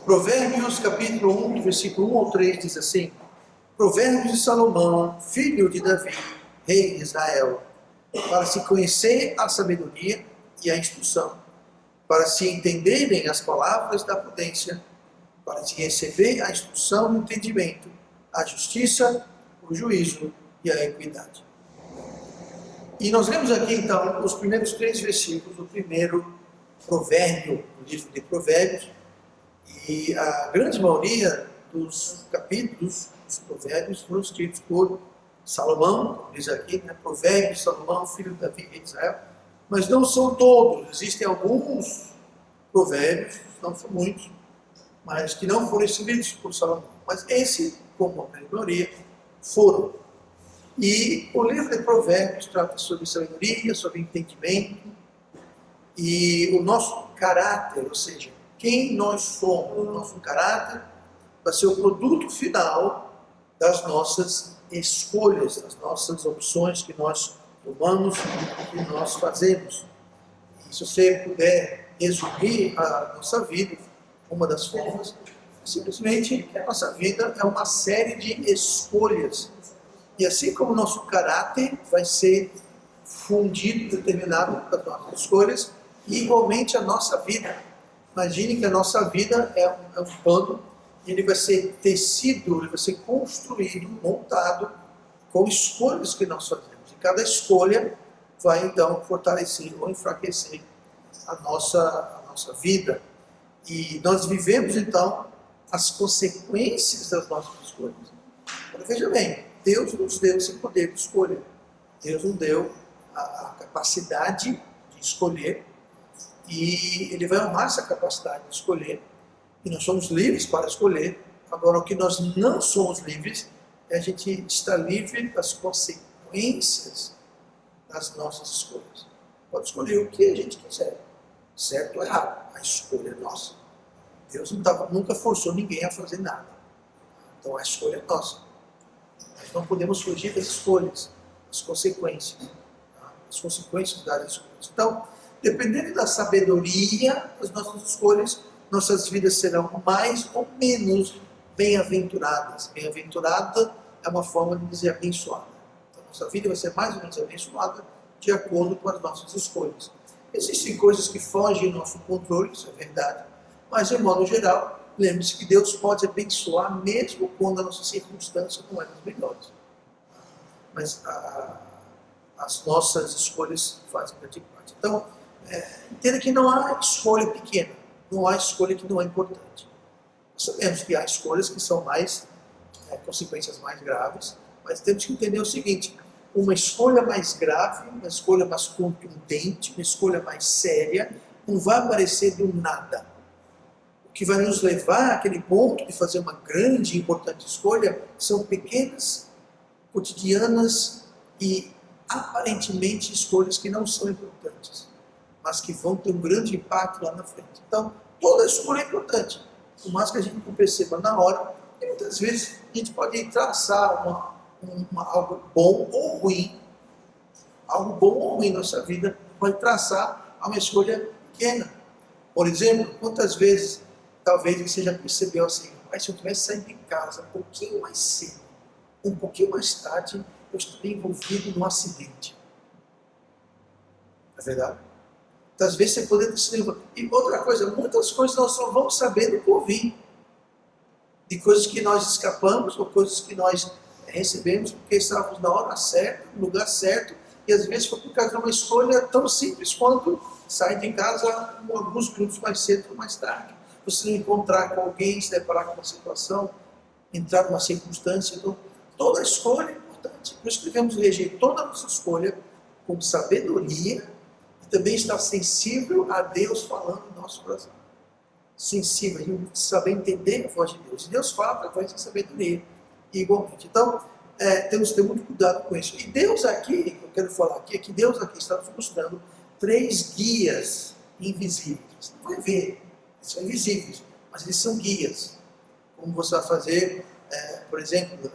Provérbios capítulo 1, versículo 1 ao 3 diz assim: Provérbios de Salomão, filho de Davi, rei de Israel, para se conhecer a sabedoria e a instrução, para se entenderem as palavras da prudência, para se receber a instrução e o entendimento, a justiça, o juízo e a equidade. E nós lemos aqui então os primeiros 3 versículos do primeiro provérbio, do livro de Provérbios, e a grande maioria dos capítulos dos provérbios foram escritos por Salomão, como diz aqui, né? Provérbios de Salomão, filho de Davi, rei de Israel, mas não são todos, existem alguns provérbios, não são muitos, mas que não foram escritos por Salomão. Mas esse, como a grande maioria, foram. E o livro de Provérbios trata sobre sabedoria, sobre entendimento e o nosso caráter, ou seja, quem nós somos, o nosso caráter vai ser o produto final das nossas escolhas, das nossas opções que nós tomamos, que nós fazemos. E se você puder resumir a nossa vida, uma das formas, simplesmente a nossa vida é uma série de escolhas. E assim como o nosso caráter vai ser fundido, determinado pelas nossas escolhas, e igualmente a nossa vida. Imagine que a nossa vida é um pano, e ele vai ser tecido, ele vai ser construído, montado com escolhas que nós fazemos. E cada escolha vai então fortalecer ou enfraquecer a nossa vida. E nós vivemos então as consequências das nossas escolhas. Agora, veja bem, Deus nos deu esse poder de escolha. Deus nos deu a capacidade de escolher, e Ele vai honrar essa capacidade de escolher, e nós somos livres para escolher. Agora, o que nós não somos livres é a gente estar livre das consequências das nossas escolhas. Pode escolher o que a gente quiser, certo ou errado, a escolha é nossa. Deus nunca forçou ninguém a fazer nada, então a escolha é nossa. Nós não podemos fugir das escolhas, das consequências, tá? As consequências das escolhas. Então, dependendo da sabedoria das nossas escolhas, nossas vidas serão mais ou menos bem-aventuradas. Bem-aventurada é uma forma de dizer abençoada. Então, nossa vida vai ser mais ou menos abençoada de acordo com as nossas escolhas. Existem coisas que fogem do nosso controle, isso é verdade, mas, de modo geral, lembre-se que Deus pode abençoar mesmo quando a nossa circunstância não é das melhores. Mas as nossas escolhas fazem grande parte. Então, entenda que não há escolha pequena, não há escolha que não é importante. Nós sabemos que há escolhas que são consequências mais graves, mas temos que entender o seguinte: uma escolha mais grave, uma escolha mais contundente, uma escolha mais séria, não vai aparecer do nada. O que vai nos levar àquele ponto de fazer uma grande e importante escolha são pequenas, cotidianas e aparentemente escolhas que não são importantes, mas que vão ter um grande impacto lá na frente. Então, toda escolha é importante, por mais que a gente não perceba na hora, e muitas vezes a gente pode traçar algo bom ou ruim, na nossa vida, pode traçar a uma escolha pequena. Por exemplo, quantas vezes, talvez você já percebeu assim: mas se eu tivesse saído de casa um pouquinho mais cedo, um pouquinho mais tarde, eu estaria envolvido num acidente. É verdade? Às vezes você poderia ter sido envolvido. E outra coisa, muitas coisas nós só vamos saber do por vir. De coisas que nós escapamos, ou coisas que nós recebemos porque estávamos na hora certa, no lugar certo, e às vezes foi por causa de uma escolha tão simples quanto sair de casa alguns minutos mais cedo ou mais tarde. Você não encontrar com alguém, se deparar com uma situação, entrar numa circunstância. Então, toda escolha é importante. Por isso que devemos reger toda a nossa escolha com sabedoria e também estar sensível a Deus falando no nosso coração. Sensível, e saber entender a voz de Deus. E Deus fala através da sabedoria, igualmente. Então, temos que ter muito cuidado com isso. E Deus aqui, eu quero falar aqui, é que Deus aqui está nos mostrando 3 guias invisíveis. Você não vai ver, eles são invisíveis, mas eles são guias. Como você vai fazer, por exemplo,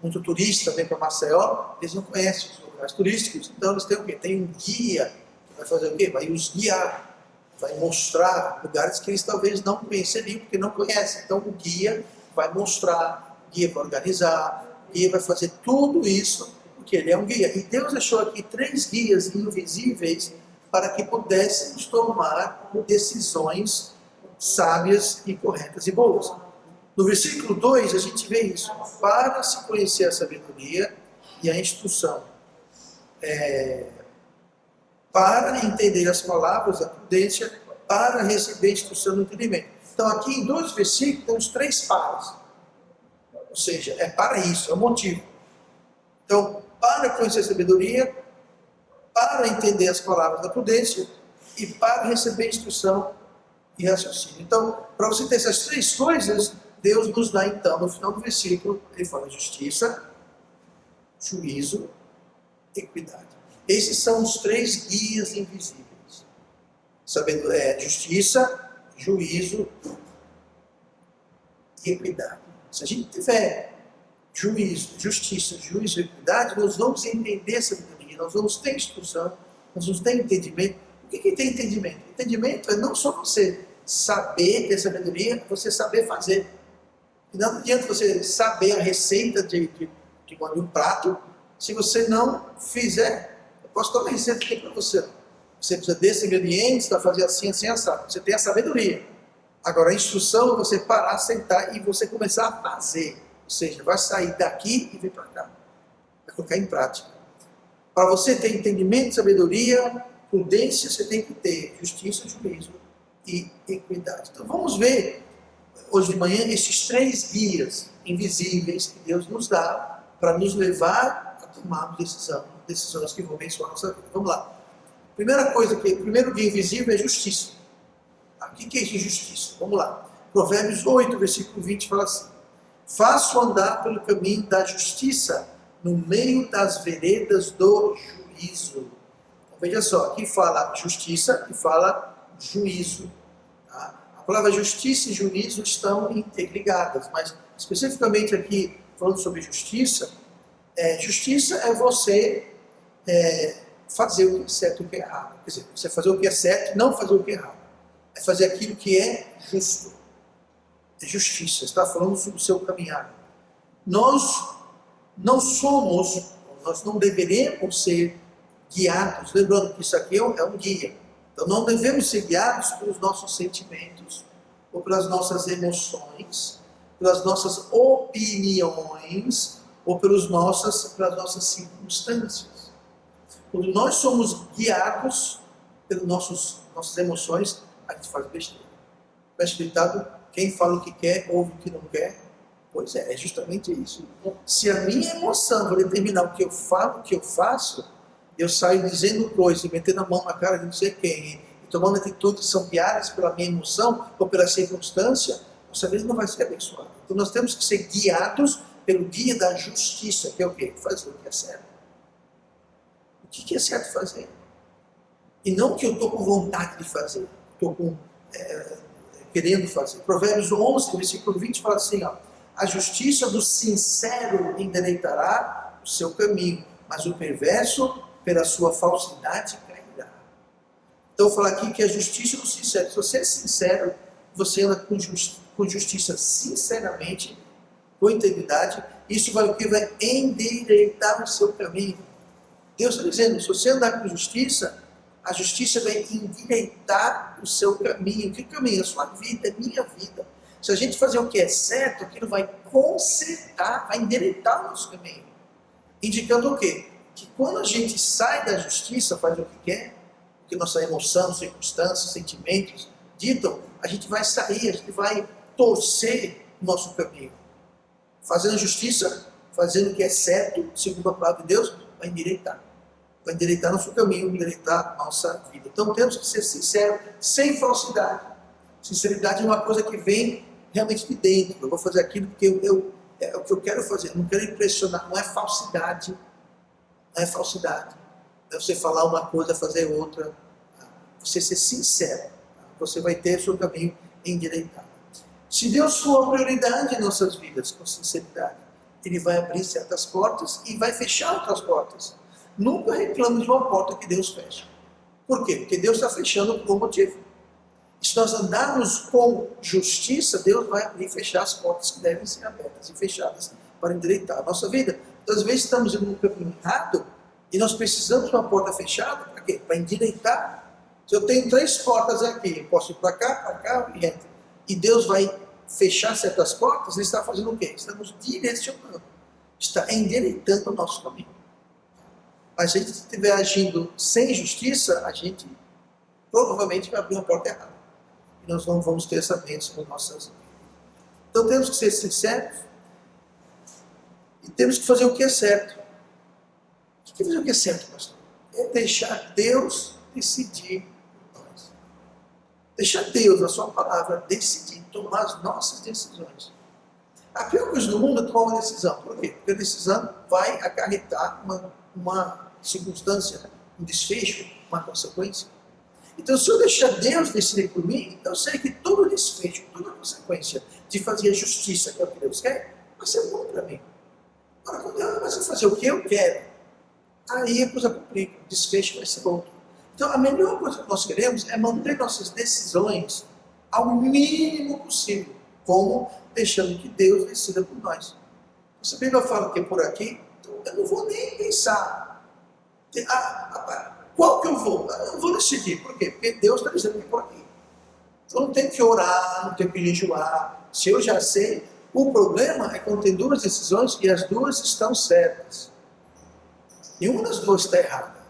muito turista vem para Maceió, eles não conhecem os lugares turísticos, então eles têm o quê? Tem um guia que vai fazer o quê? Vai os guiar. vai mostrar lugares que eles talvez não conheceriam, porque não conhecem. Então o guia vai mostrar, o guia vai organizar, o guia vai fazer tudo isso, porque ele é um guia. E Deus deixou aqui 3 guias invisíveis para que pudéssemos tomar decisões sábias e corretas e boas. No versículo 2 a gente vê isso. Para se conhecer a sabedoria e a instrução. Para entender as palavras da prudência, para receber a instrução do entendimento. Então aqui em 2 versículos temos 3 paras. Ou seja, é para isso, é o motivo. Então, para conhecer a sabedoria, para entender as palavras da prudência e para receber instrução e raciocínio. Então, para você ter essas 3 coisas, Deus nos dá então, no final do versículo, ele fala justiça, juízo, equidade. Esses são os 3 guias invisíveis. Justiça, juízo e equidade. Se a gente tiver justiça, juízo e equidade, nós vamos entender essa sabedoria, nós vamos ter instrução, nós vamos ter entendimento. O que é ter entendimento? Entendimento é não só você saber ter sabedoria, é você saber fazer. E não adianta você saber a receita de um prato, se você não fizer. Eu posso dar uma receita aqui para você. Você precisa desses ingredientes para fazer assim, assim, assado. Você tem a sabedoria. Agora a instrução é você parar, sentar e você começar a fazer. Ou seja, vai sair daqui e vir para cá. Vai colocar em prática. Para você ter entendimento, sabedoria, prudência, você tem que ter justiça, juízo e equidade. Então vamos ver hoje de manhã esses 3 guias invisíveis que Deus nos dá para nos levar a tomarmos decisões que vão abençoar a nossa vida. Vamos lá. Primeira coisa, o primeiro guia invisível é justiça. O que é justiça? Vamos lá. Provérbios 8, versículo 20 fala assim: faço andar pelo caminho da justiça, no meio das veredas do juízo. Então, veja só, aqui fala justiça e fala juízo. Tá? A palavra justiça e juízo estão interligadas, mas especificamente aqui, falando sobre justiça, justiça é você fazer o que é certo e o que é errado. Quer dizer, você fazer o que é certo e não fazer o que é errado. É fazer aquilo que é justo. É justiça. Está falando sobre o seu caminhar. Nós não deveremos ser guiados. Lembrando que isso aqui é um guia. Então não devemos ser guiados pelos nossos sentimentos, ou pelas nossas emoções, pelas nossas opiniões, ou pelas nossas circunstâncias. Quando nós somos guiados pelas nossas emoções, a gente faz besteira. Está escrito, quem fala o que quer, ouve o que não quer. Pois é justamente isso. Se a minha emoção vai determinar o que eu falo, o que eu faço, eu saio dizendo coisas, metendo a mão na cara de não sei quem, e tomando atitudes que são guiadas pela minha emoção ou pela circunstância, nossa vida não vai ser abençoada. Então nós temos que ser guiados pelo guia da justiça, que é o quê? Fazer o que é certo. O que é certo fazer? E não o que eu estou com vontade de fazer, estou querendo fazer. Provérbios 11, versículo 20 fala assim, a justiça do sincero endireitará o seu caminho, mas o perverso, pela sua falsidade, cairá. Então eu falo aqui que a justiça do sincero, se você é sincero, você anda com justiça sinceramente, com integridade, isso vai endireitar o seu caminho. Deus está dizendo, se você andar com justiça, a justiça vai endireitar o seu caminho. Que caminho? A sua vida, a minha vida. Se a gente fazer o que é certo, aquilo vai consertar, vai endireitar o nosso caminho. Indicando o quê? Que quando a gente sai da justiça, faz o que quer, o que nossa emoção, circunstâncias, sentimentos ditam, a gente vai sair, a gente vai torcer o nosso caminho. Fazendo justiça, fazendo o que é certo, segundo a palavra de Deus, vai endireitar. Vai endireitar nosso caminho, endireitar nossa vida. Então temos que ser sinceros, sem falsidade. Sinceridade é uma coisa que vem realmente de dentro. Eu vou fazer aquilo porque é o que eu quero fazer. Eu não quero impressionar, não é falsidade. Não é falsidade. É você falar uma coisa, fazer outra. Você ser sincero. Você vai ter o seu caminho endireitado. Se Deus for a prioridade em nossas vidas, com sinceridade, Ele vai abrir certas portas e vai fechar outras portas. Nunca reclame de uma porta que Deus fecha. Por quê? Porque Deus está fechando por um motivo. Se nós andarmos com justiça, Deus vai abrir e fechar as portas que devem ser abertas e fechadas para endireitar a nossa vida. Então, às vezes estamos em um caminho errado e nós precisamos de uma porta fechada para quê? Para endireitar. Se eu tenho 3 portas aqui, eu posso ir para cá e entrar. E Deus vai fechar certas portas, Ele está fazendo o quê? Estamos direcionando, está endireitando o nosso caminho. Mas se a gente estiver agindo sem justiça, a gente provavelmente vai abrir uma porta errada. E nós não vamos ter essa bênção nas nossas vidas. Então temos que ser sinceros e temos que fazer o que é certo. O que é fazer o que é certo, pastor? É deixar Deus decidir por nós. Deixar Deus, a sua palavra, decidir, tomar as nossas decisões. A pior coisa do mundo é tomar uma decisão. Por quê? Porque a decisão vai acarretar uma circunstância, um desfecho, uma consequência. Então, se eu deixar Deus decidir por mim, eu sei que todo desfecho, toda consequência de fazer a justiça, que é o que Deus quer, vai ser bom para mim. Agora, quando eu começo a fazer o que eu quero, aí a coisa complica, o desfecho vai ser outro. Então, a melhor coisa que nós queremos é manter nossas decisões ao mínimo possível, como deixando que Deus decida por nós. Você bem eu falo que é por aqui, então eu não vou nem pensar. Qual que eu vou? Eu não vou decidir. Por quê? Porque Deus está dizendo que é por aqui. Então não tem que orar, não tem que jejuar. Se eu já sei, o problema é quando tem 2 decisões e as 2 estão certas. E uma das 2 está errada.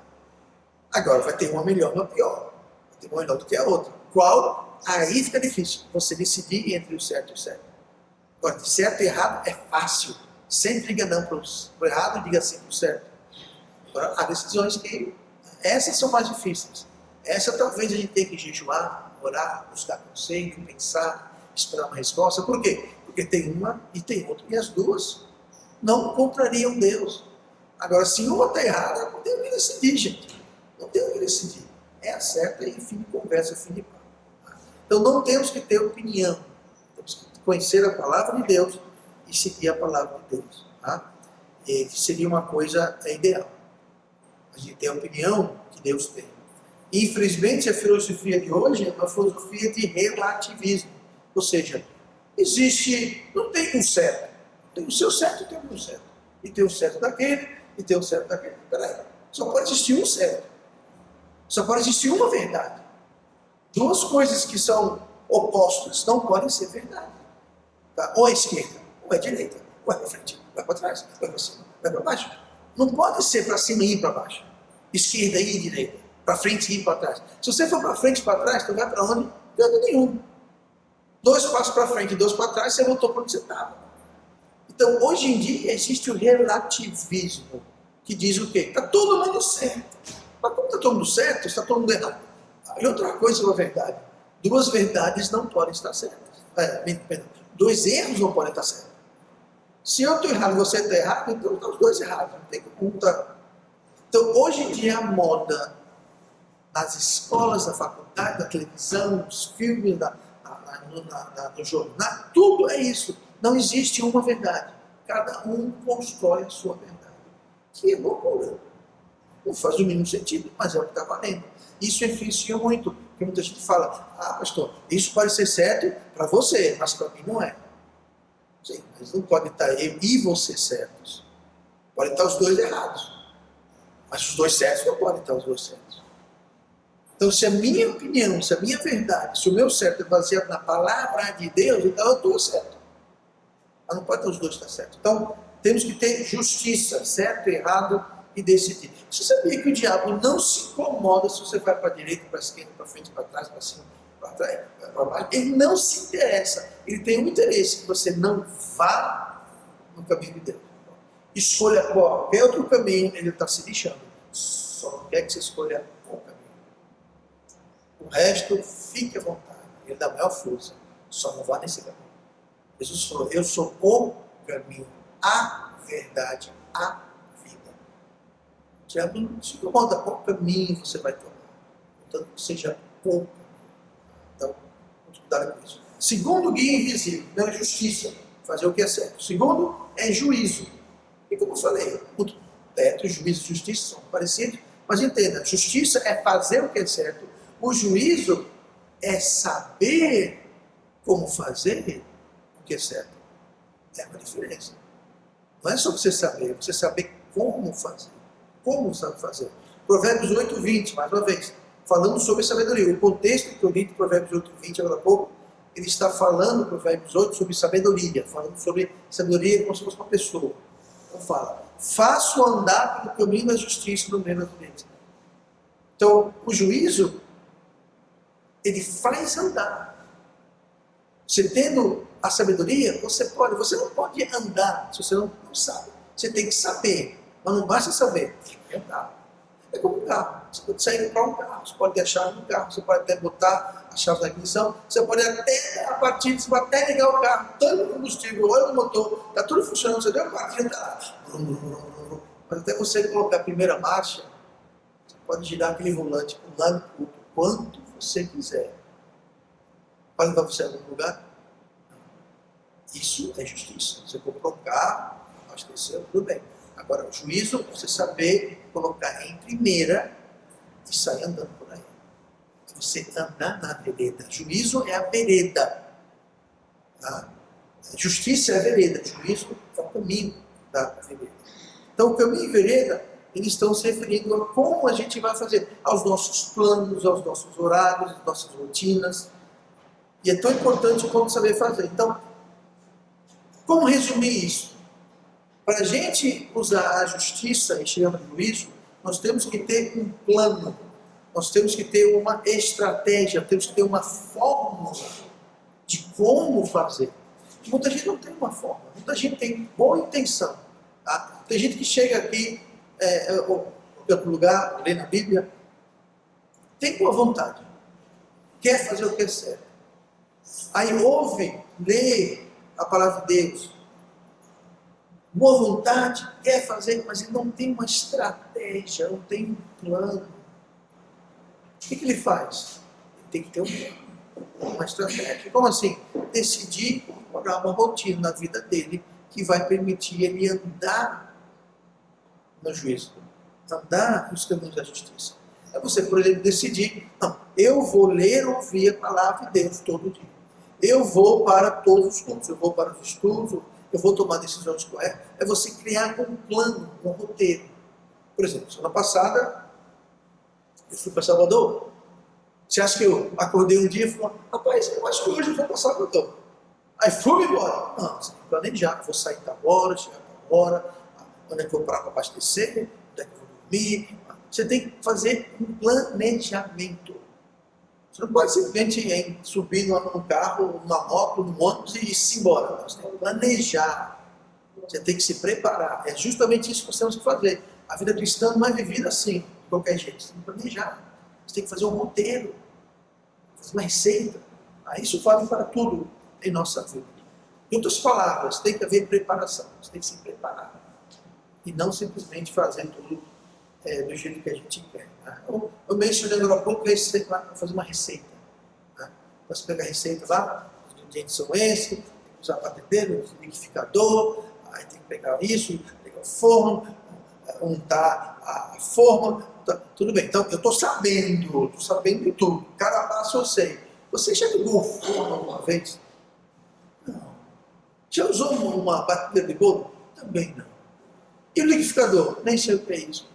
Agora vai ter uma melhor, uma pior. Vai ter uma melhor do que a outra. Qual? Aí fica difícil você decidir entre o certo e o certo. Agora, de certo e errado é fácil. Sempre diga não para o errado e diga sim para o certo. Agora, há decisões que essas são mais difíceis. Essa talvez a gente tenha que jejuar, orar, buscar conselho, pensar, esperar uma resposta. Por quê? Porque tem uma e tem outra. E as 2 não contrariam Deus. Agora, se uma está errada, não tem o que decidir, gente. Não tem o que decidir. É a certa e fim de conversa, fim de papo. Então não temos que ter opinião. Temos que conhecer a palavra de Deus e seguir a palavra de Deus. Tá? E que seria uma coisa ideal. A gente tem a opinião que Deus tem. Infelizmente, a filosofia de hoje é uma filosofia de relativismo. Ou seja, não tem um certo. Tem o seu certo e tem o meu certo. E tem o certo daquele e tem o certo daquele. Peraí, só pode existir um certo. Só pode existir uma verdade. 2 coisas que são opostas não podem ser verdade. Tá? Ou é esquerda, ou é direita, ou é para frente, ou é para trás, ou é para cima, ou é para baixo. Não pode ser para cima e ir para baixo. Esquerda e direita. Para frente e ir para trás. Se você for para frente e para trás, você vai para onde? Canto nenhum. 2 passos para frente e 2 para trás, você voltou para onde você estava. Então, hoje em dia, existe o relativismo, que diz o quê? Está todo mundo certo. Mas como está todo mundo certo, está todo mundo errado. E outra coisa sobre a verdade. 2 verdades não podem estar certas. 2 erros não podem estar certos. Se eu estou errado e você está errado, então estão os 2 errados. Não tem como estar. Então, hoje em dia, a moda nas escolas, na faculdade, na televisão, nos filmes, no jornal, tudo é isso. Não existe uma verdade. Cada um constrói a sua verdade. Que é loucura. Não faz o mínimo sentido, mas é o que está valendo. Isso influencia muito. Porque muita gente fala, pastor, isso pode ser certo para você, mas para mim não é. Sim, mas não pode estar eu e você certos. Podem estar os 2 errados. Mas os 2 certos não podem estar os 2 certos. Então, se a minha opinião, se a minha verdade, se o meu certo é baseado na palavra de Deus, então eu estou certo. Mas não pode ter os 2 estar certos. Então, temos que ter justiça, certo e errado, e decidir. Você sabia que o diabo não se incomoda se você vai para a direita, para a esquerda, para frente, para trás, para cima, para trás, para baixo? Ele não se interessa. Ele tem um interesse que você não vá no caminho de Deus. Escolha qualquer outro caminho, ele está se lixando. Só quer que você escolha o caminho. O resto, fique à vontade. Ele dá maior força. Só não vá nesse caminho. Jesus falou, eu sou o caminho, a verdade, a vida. O diabo não se incomoda qual caminho você vai tomar. Portanto, que seja o caminho. Então, vamos cuidar com isso. Segundo, guia invisível. Não é justiça. Fazer o que é certo. Segundo, é juízo. E como eu falei, certo, juízo e justiça são parecidos, mas entenda, justiça é fazer o que é certo, o juízo é saber como fazer o que é certo. É uma diferença. Não é só você saber, é você saber como fazer. Como sabe fazer? Provérbios 8:20, mais uma vez, falando sobre sabedoria. O contexto que eu li de Provérbios 8:20 agora há pouco, ele está falando, Provérbios 8, sobre sabedoria, falando sobre sabedoria como se fosse uma pessoa. Então fala, faço andar pelo caminho da justiça no meio das vezes. Então, o juízo, ele faz andar. Você tendo a sabedoria, você não pode andar se você não sabe. Você tem que saber, mas não basta saber, tem que andar. É como um carro. Você pode sair para um carro, você pode ter a chave no carro, você pode até botar a chave da ignição, você pode até, a partir você pode até ligar o carro, tanto o combustível, óleo do motor, está tudo funcionando, você deu a partida, está lá. Mas até você colocar a primeira marcha, você pode girar aquele volante para um lado e para o outro, quanto você quiser. Vai levar você a algum lugar? Isso é justiça. Você comprou um carro, abasteceu, tudo bem. Agora, o juízo é você saber colocar em primeira e sair andando por aí. Você andar na vereda. Juízo é a vereda. A justiça é a vereda. Juízo é o caminho da vereda. Então, o caminho e vereda, eles estão se referindo a como a gente vai fazer, aos nossos planos, aos nossos horários, às nossas rotinas. E é tão importante como saber fazer. Então, como resumir isso? Para a gente usar a justiça e chegar no juízo, nós temos que ter um plano, nós temos que ter uma estratégia, temos que ter uma fórmula de como fazer. Muita gente não tem uma fórmula, muita gente tem boa intenção. Tá? Tem gente que chega aqui, em outro lugar, lê na Bíblia, tem boa vontade, quer fazer o que é certo. Aí ouve, lê a palavra de Deus, boa vontade, quer fazer, mas ele não tem uma estratégia, não tem um plano. O que ele faz? Ele tem que ter um plano, uma estratégia. Como assim? Decidir colocar uma rotina na vida dele que vai permitir ele andar no juízo, andar nos caminhos da justiça. É você, por exemplo, decidir, não, eu vou ler ou ouvir a palavra de Deus todo dia. Eu vou para todos os cultos, eu vou para os estudos, eu vou tomar decisões corretas. É você criar um plano, um roteiro. Por exemplo, semana passada, eu fui para Salvador. Você acha que eu acordei um dia e falei, rapaz, eu acho que hoje eu vou para Salvador. Aí fui embora. Não, você tem que planejar. Eu vou sair tal hora, chegar tal hora, onde é que eu vou parar para abastecer, onde é que eu vou dormir. Você tem que fazer um planejamento. Você não pode simplesmente subir num carro, numa moto, num ônibus e ir embora. Você tem que planejar. Você tem que se preparar. É justamente isso que nós temos que fazer. A vida cristã não é vivida assim, de qualquer jeito. Você tem que planejar. Você tem que fazer um roteiro, fazer uma receita. Isso vale para tudo em nossa vida. Em outras palavras, tem que haver preparação. Você tem que se preparar. E não simplesmente fazer tudo do jeito que a gente quer. Tá? Eu mencionei agora há pouco fazer uma receita. Tá? Você pega a receita lá, os ingredientes são esses, tem que usar batedeira, liquidificador, aí tem que pegar isso, pegar o forno, untar a forma, tá? Tudo bem. Então, eu estou sabendo de tudo. Cada passo eu sei. Você já ligou o forno alguma vez? Não. Já usou uma batedeira de bolo? Também não. E o liquidificador? Nem sei o que é isso.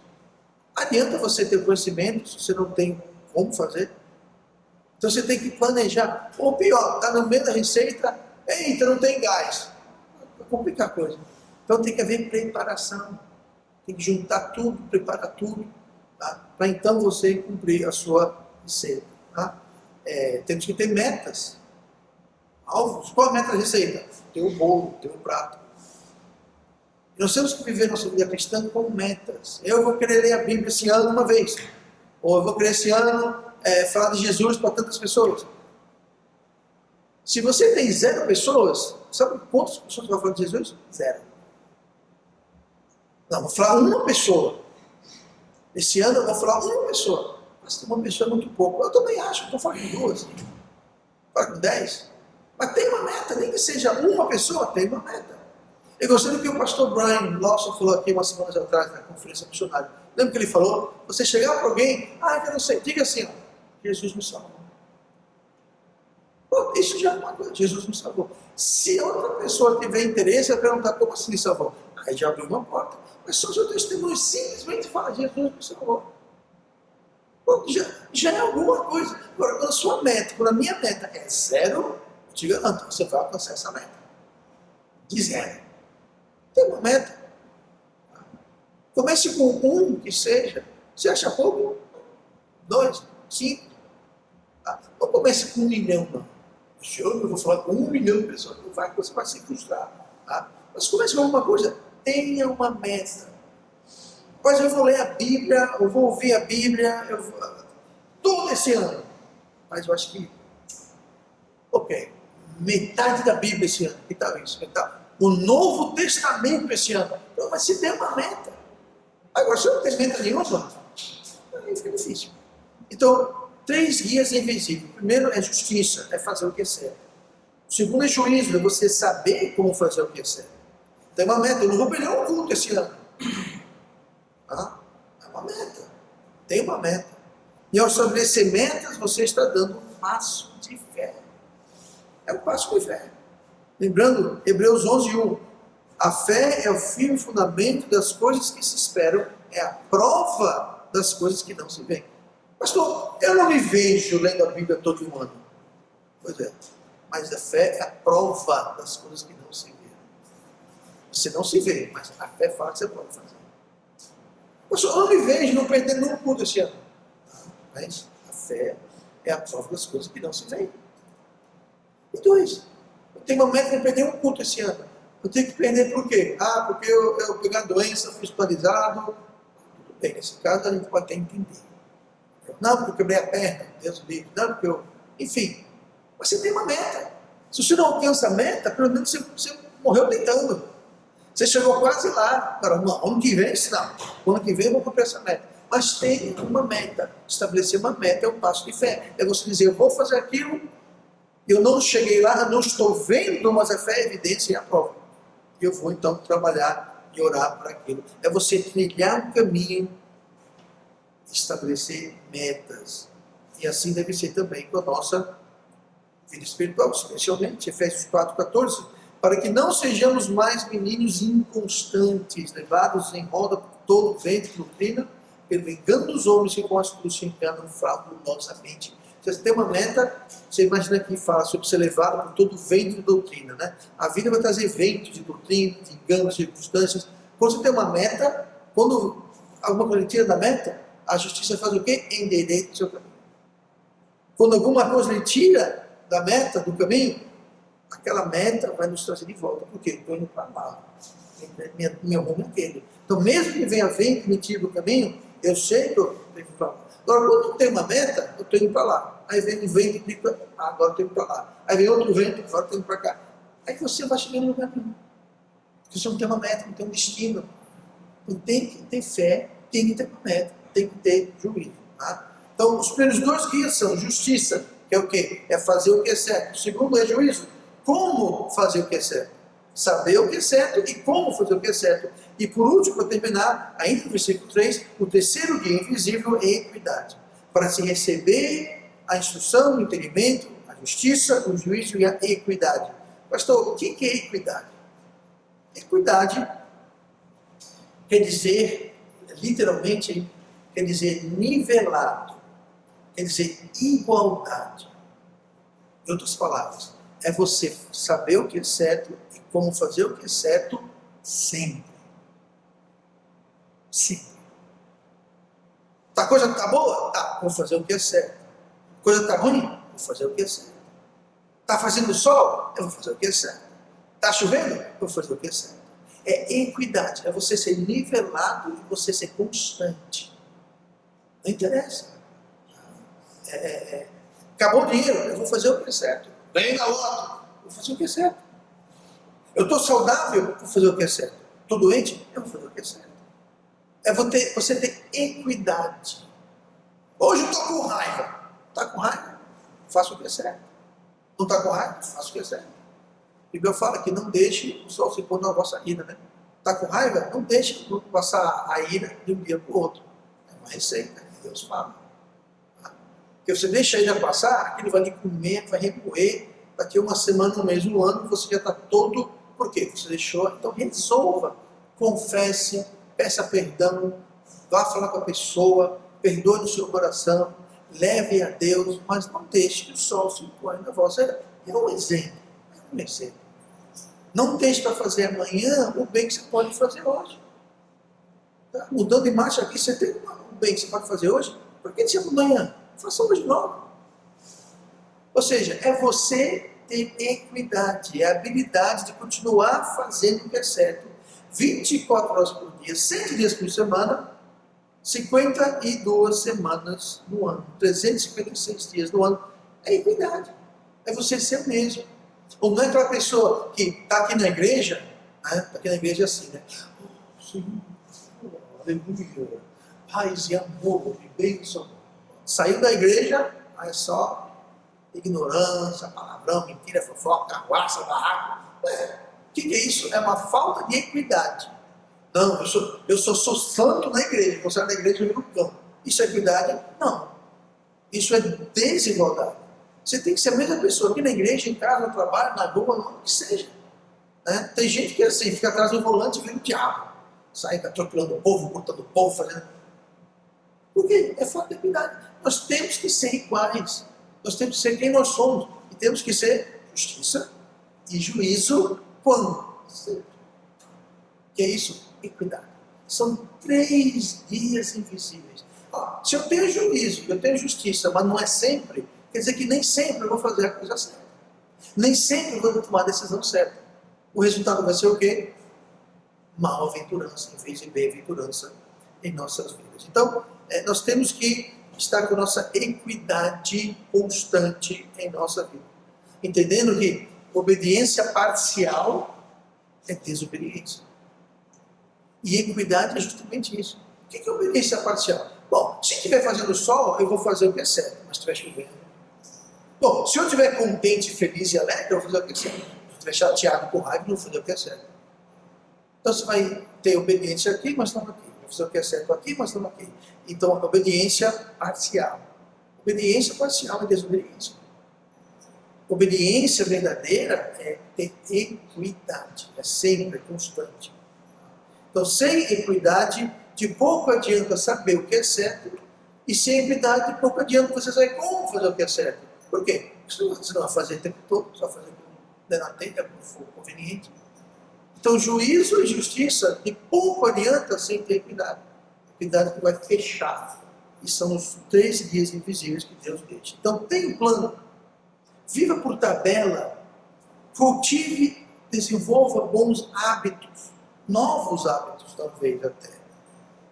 Adianta você ter conhecimento se você não tem como fazer? Então você tem que planejar. Ou pior, está no meio da receita, eita, não tem gás. Vai complicar a coisa. Então tem que haver preparação. Tem que juntar tudo, preparar tudo, tá? Para então você cumprir a sua receita. Tá? Temos que ter metas, alvos. Qual a meta da receita? Ter o bolo, ter o prato. Nós temos que viver nossa vida cristã com metas. Eu vou querer ler a Bíblia esse ano uma vez. Ou eu vou querer esse ano falar de Jesus para tantas pessoas. Se você tem 0 pessoas, sabe quantas pessoas vão falar de Jesus? 0. Não, vou falar uma pessoa. Esse ano eu vou falar uma pessoa. Mas uma pessoa é muito pouco. Eu também acho, estou falando com 2. Fala com 10. Mas tem uma meta, nem que seja uma pessoa, tem uma meta. Eu gostei do que o pastor Brian Lawson falou aqui umas semanas atrás na conferência missionária. Lembra que ele falou? Você chegar para alguém, eu não sei, diga assim, ó, Jesus me salvou. Pô, isso já é uma coisa, Jesus me salvou. Se outra pessoa tiver interesse, vai perguntar como assim me salvou. Aí já abriu uma porta. Mas só o seu testemunho simplesmente fala, Jesus me salvou. Pô, já é alguma coisa. Agora, quando a sua meta, quando a minha meta é zero, eu te garanto, você vai alcançar essa meta. De zero. Tem uma meta. Comece com um que seja. Você acha pouco? 2, 5. Não comece com 1 milhão, não. Senhor, eu vou falar com 1 milhão de pessoas. Não vai, você vai se frustrar. Tá? Mas comece com alguma coisa. Tenha uma meta. Mas eu vou ler a Bíblia, eu vou ouvir a Bíblia, todo esse ano. Mas eu acho que, ok, metade da Bíblia esse ano. Que tal isso? Que tal? O Novo Testamento esse ano. Então, mas se tem uma meta. Agora, se não tem meta nenhuma, aí fica difícil. Então, 3 guias invisíveis. O primeiro é justiça, é fazer o que é certo. O segundo é juízo, é você saber como fazer o que é certo. Tem uma meta, eu não vou perder um culto esse ano. É uma meta. Tem uma meta. E ao estabelecer metas, você está dando um passo de fé. É um passo de fé. Lembrando, Hebreus 11:1. A fé é o firme fundamento das coisas que se esperam, é a prova das coisas que não se veem. Pastor, eu não me vejo lendo a Bíblia todo ano. Pois é. Mas a fé é a prova das coisas que não se veem. Você não se vê, mas a fé fala que você pode fazer. Pastor, eu não me vejo não perdendo nenhum culto esse ano. Mas a fé é a prova das coisas que não se veem. E 2, eu tenho uma meta de perder um culto esse ano. Eu tenho que perder por quê? Porque eu peguei a doença, fui hospitalizado. Tudo bem, nesse caso a gente pode até entender. Não, porque eu quebrei a perna, Deus livre. Não, porque eu... Enfim, mas você tem uma meta. Se você não alcança a meta, pelo menos você morreu tentando. Você chegou quase lá. Agora, ano que vem, não. Ano que vem eu vou cumprir essa meta. Mas tem uma meta. Estabelecer uma meta é um passo de fé. É você dizer, eu vou fazer aquilo, eu não cheguei lá, não estou vendo, mas a fé é evidência e a prova. E eu vou então trabalhar e orar para aquilo. É você trilhar um caminho, estabelecer metas. E assim deve ser também com a nossa vida espiritual, especialmente Efésios 4:14, para que não sejamos mais meninos inconstantes, levados em roda por todo vento de doutrina, pelo engano dos homens que com astúcia enganam fraudulosamente. Se você tem uma meta, você imagina que fala sobre ser levado por todo vento de doutrina, né? A vida vai trazer ventos de doutrina, de enganos, de circunstâncias. Quando você tem uma meta, quando alguma coisa tira da meta, a justiça faz o quê? Endireita o seu caminho. Quando alguma coisa lhe tira da meta, do caminho, aquela meta vai nos trazer de volta. Por quê? Estou indo para lá. Meu rumo é aquele. Então, mesmo que venha vento que me tire do caminho, eu sei que eu tenho que ir para lá. Agora, quando eu tenho uma meta, eu estou indo para lá. Aí vem um vento e diz, agora eu tenho que ir para lá. Aí vem outro vento, agora eu estou indo para cá. Aí você vai chegando no lugar nenhum. Porque você não tem uma meta, não tem um destino. Então, tem que ter fé, tem que ter uma meta, tem que ter juízo. Tá? Então, os primeiros 2 guias são justiça, que é o quê? É fazer o que é certo. O segundo é juízo. Como fazer o que é certo? Saber o que é certo e como fazer o que é certo. E por último, para terminar, ainda no versículo 3, o terceiro guia invisível é a equidade. Para se receber a instrução, o entendimento, a justiça, o juízo e a equidade. Pastor, o que é equidade? Equidade quer dizer, literalmente, quer dizer nivelado, quer dizer igualdade. Em outras palavras, é você saber o que é certo e como fazer o que é certo sempre. Sempre. A coisa está boa? Tá, vou fazer o que é certo. A coisa está ruim? Vou fazer o que é certo. Está fazendo sol? Eu vou fazer o que é certo. Está chovendo? Eu vou fazer o que é certo. É equidade, é você ser nivelado e você ser constante. Não interessa. Acabou o dinheiro, eu vou fazer o que é certo. Ganhei na loto, vou fazer o que é certo. Eu estou saudável, vou fazer o que é certo. Estou doente, eu vou fazer o que é certo. É você ter equidade. Hoje eu estou com raiva. Está com raiva? Faça o que é certo. Não está com raiva? Faça o que é certo. A Bíblia fala que não deixe o sol se pôr na vossa ira, né? Está com raiva? Não deixe passar a ira de um dia para o outro. É uma receita que Deus fala. Porque você deixa ainda passar, aquilo vai lhe comer, vai remoer, daqui a uma semana, um mês, um ano, você já está todo... Por quê? Você deixou. Então resolva, confesse, peça perdão, vá falar com a pessoa, perdoe no seu coração, leve a Deus, mas não deixe que o sol se ponha na vossa... É um exemplo, é um exemplo. Não deixe para fazer amanhã o bem que você pode fazer hoje. Tá? Mudando de marcha aqui, você tem um bem que você pode fazer hoje, por que você amanhã? Faça hoje logo. Ou seja, é você ter equidade, é a habilidade de continuar fazendo o que é certo. 24 horas por dia, 7 dias por semana, 52 semanas no ano, 356 dias no ano. É equidade. É você ser o mesmo. Ou não é aquela pessoa que está aqui na igreja, né? Está aqui na igreja assim, né? Oh, Senhor, aleluia, paz e amor e bênção. Saiu da igreja, aí é só ignorância, palavrão, mentira, fofoca, arruaça, barraco. O que é isso? É uma falta de equidade. Não, eu sou santo na igreja, você sai da igreja e vira no campo. Isso é equidade? Não. Isso é desigualdade. Você tem que ser a mesma pessoa aqui na igreja, em casa, no trabalho, na rua, onde que seja. Né? Tem gente que é assim, fica atrás do volante e vira o diabo. Sai atropelando o povo, cortando o povo, fazendo... Por quê? É falta de equidade. Nós temos que ser iguais. Nós temos que ser quem nós somos. E temos que ser justiça e juízo quando? Sempre. Que é isso? Equidade. São 3 dias invisíveis. Se eu tenho juízo, eu tenho justiça, mas não é sempre, quer dizer que nem sempre eu vou fazer a coisa certa. Nem sempre eu vou tomar a decisão certa. O resultado vai ser o quê? Mal-aventurança, em vez de bem-aventurança em nossas vidas. Então, nós temos que estar com a nossa equidade constante em nossa vida. Entendendo que obediência parcial é desobediência. E equidade é justamente isso. O que é obediência parcial? Bom, se estiver fazendo sol, eu vou fazer o que é certo, mas se estiver chovendo. Bom, se eu estiver contente, feliz e alegre, eu vou fazer o que é certo. Se eu estiver chateado, com raiva, eu vou fazer o que é certo. Então você vai ter obediência aqui, mas não aqui. Vai fazer o que é certo aqui, mas não aqui. Então, obediência parcial. Obediência parcial é desobediência. Obediência verdadeira é ter equidade. É sempre, é constante. Então, sem equidade, de pouco adianta saber o que é certo, e sem equidade, de pouco adianta você saber como fazer o que é certo. Por quê? Você não vai fazer o tempo todo, só fazer como der na telha, como for conveniente. Então, juízo e justiça, de pouco adianta sem ter equidade. Equidade que vai fechar. E são os 3 dias invisíveis que Deus deixa. Então, tem um plano. Viva por tabela. Cultive, desenvolva bons hábitos. Novos hábitos, talvez, até.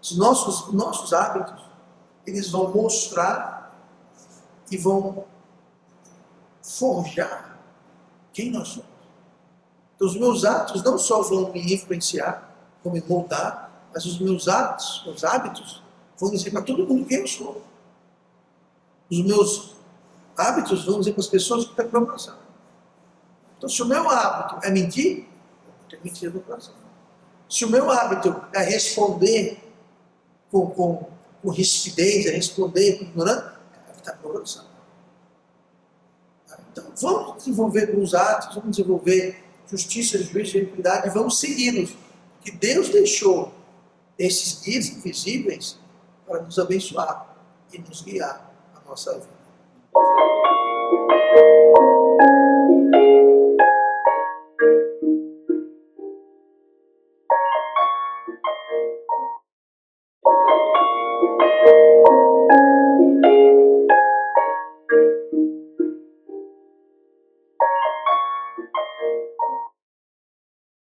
Os nossos hábitos, eles vão mostrar e vão forjar quem nós somos. Então, os meus atos não só vão me influenciar, vão me moldar, mas os meus atos, os hábitos, vão dizer para todo mundo quem eu sou. Os meus hábitos vão dizer para as pessoas que estão no coração. Então, se o meu hábito é mentir, eu tenho mentira no coração. Se o meu hábito é responder com rispidez, é responder com ignorância, está no coração. Então, vamos desenvolver bons atos, vamos desenvolver justiça, juízo e equidade, e vamos segui-los. Que Deus deixou esses dias invisíveis para nos abençoar e nos guiar a nossa vida.